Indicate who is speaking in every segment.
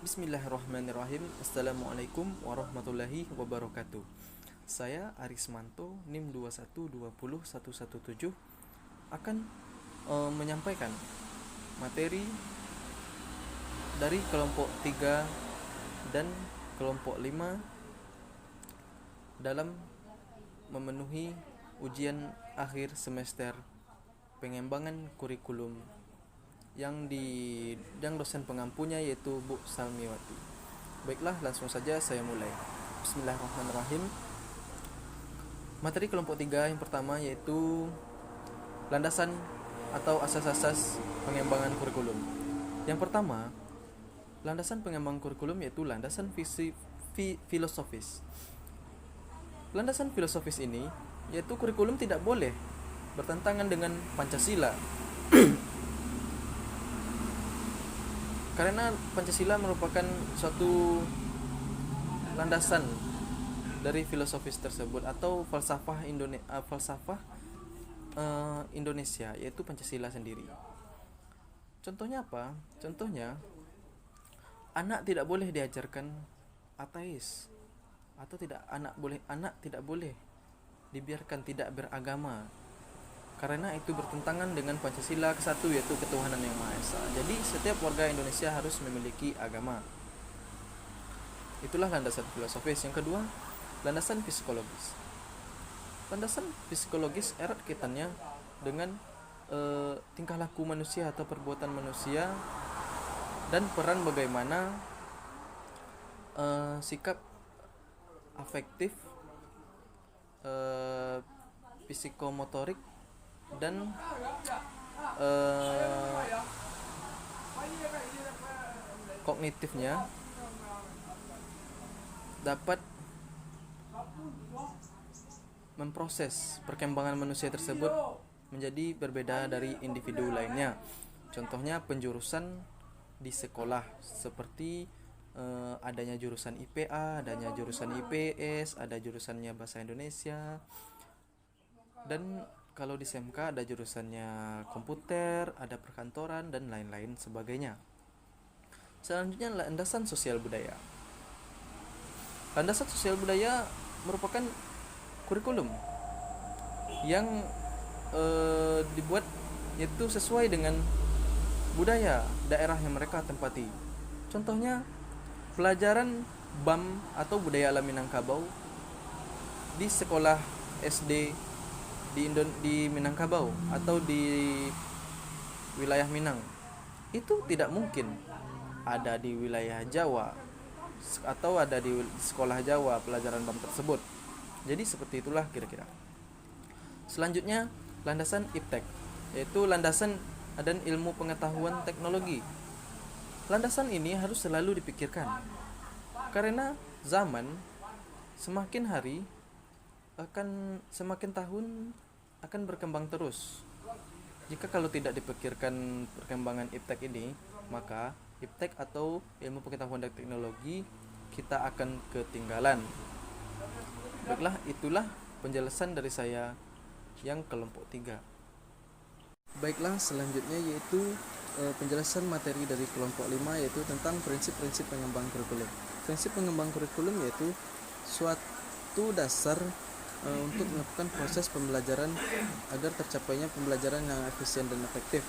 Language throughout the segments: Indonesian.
Speaker 1: Bismillahirrahmanirrahim. Assalamualaikum warahmatullahi wabarakatuh. Saya Arismanto, NIM 2120117 akan menyampaikan materi dari kelompok 3 dan kelompok 5 dalam memenuhi ujian akhir semester pengembangan kurikulum yang dosen pengampunya yaitu Bu Salmiwati. Baiklah, langsung saja saya mulai. Bismillahirrahmanirrahim. Materi kelompok 3 yang pertama yaitu landasan atau asas-asas pengembangan kurikulum. Yang pertama, landasan pengembangan kurikulum yaitu landasan filosofis. Landasan filosofis ini yaitu kurikulum tidak boleh bertentangan dengan Pancasila. Karena Pancasila merupakan suatu landasan dari filosofis tersebut atau falsafah Indonesia, yaitu Pancasila sendiri. Contohnya apa? Contohnya, anak tidak boleh diajarkan ateis, atau anak tidak boleh dibiarkan tidak beragama, karena itu bertentangan dengan Pancasila ke-1 yaitu ketuhanan yang Maha Esa. Jadi setiap warga Indonesia harus memiliki agama. Itulah landasan filosofis. Yang kedua, landasan psikologis. Landasan psikologis erat kaitannya dengan tingkah laku manusia atau perbuatan manusia dan peran bagaimana sikap afektif, psikomotorik dan kognitifnya dapat memproses perkembangan manusia tersebut menjadi berbeda dari individu lainnya. Contohnya penjurusan di sekolah seperti adanya jurusan IPA, adanya jurusan IPS, ada jurusannya bahasa Indonesia, dan kalau di SMK ada jurusannya komputer, ada perkantoran, dan lain-lain sebagainya. Selanjutnya, landasan sosial budaya. Landasan sosial budaya merupakan kurikulum yang dibuat yaitu sesuai dengan budaya daerah yang mereka tempati. Contohnya, pelajaran BAM atau budaya alam Minangkabau di sekolah SD di Minangkabau atau di wilayah Minang itu tidak mungkin ada di wilayah Jawa atau ada di sekolah Jawa pelajaran BAM tersebut. Jadi seperti itulah kira-kira. Selanjutnya, landasan IPTEK, yaitu landasan dan ilmu pengetahuan teknologi. Landasan ini harus selalu dipikirkan karena zaman semakin hari semakin tahun akan berkembang terus. Jika kalau tidak dipikirkan perkembangan IPTEK ini, maka IPTEK atau ilmu pengetahuan dan teknologi kita akan ketinggalan. Baiklah, itulah penjelasan dari saya yang kelompok 3. Baiklah, selanjutnya yaitu penjelasan materi dari kelompok 5 yaitu tentang prinsip-prinsip pengembangan kurikulum. Prinsip pengembangan kurikulum yaitu suatu dasar untuk melakukan proses pembelajaran agar tercapainya pembelajaran yang efisien dan efektif.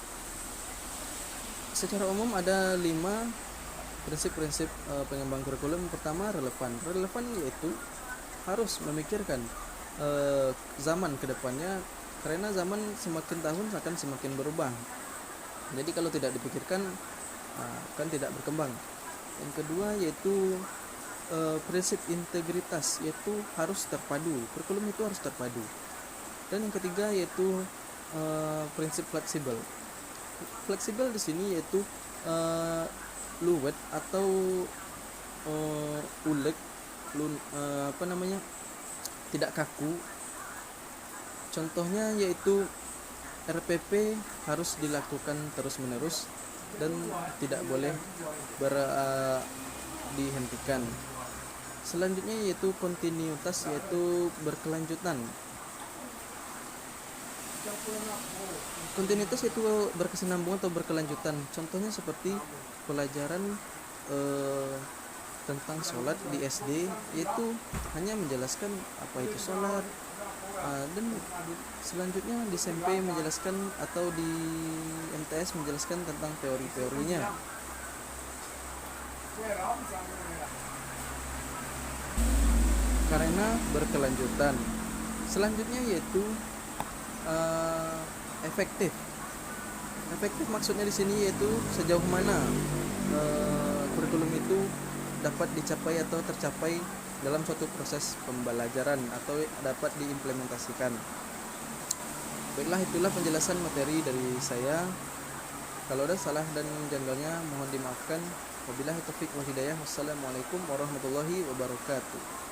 Speaker 1: Secara umum ada 5 prinsip-prinsip pengembangan kurikulum. Yang pertama, relevan. Relevan yaitu harus memikirkan zaman ke depannya, karena zaman semakin tahun akan semakin berubah. Jadi kalau tidak dipikirkan akan tidak berkembang. Yang kedua yaitu prinsip integritas, yaitu harus terpadu. Kurikulum itu harus terpadu. Dan yang ketiga yaitu prinsip fleksibel. Fleksibel di sini yaitu luwet atau ulek, tidak kaku. Contohnya yaitu RPP harus dilakukan terus-menerus dan tidak boleh dihentikan. Selanjutnya yaitu kontinuitas, yaitu berkelanjutan. Kontinuitas itu berkesinambungan atau berkelanjutan. Contohnya seperti pelajaran tentang sholat di SD, yaitu hanya menjelaskan apa itu sholat, dan selanjutnya di SMP menjelaskan atau di MTS menjelaskan tentang teori-teorinya. Karena berkelanjutan. Selanjutnya yaitu efektif. Efektif maksudnya di sini yaitu sejauh mana kurikulum itu dapat dicapai atau tercapai dalam suatu proses pembelajaran atau dapat diimplementasikan. Baiklah, itulah penjelasan materi dari saya. Kalau ada salah dan janggalnya mohon dimaafkan. Wabillahi taufiq wal hidayah. Wassalamualaikum warahmatullahi wabarakatuh.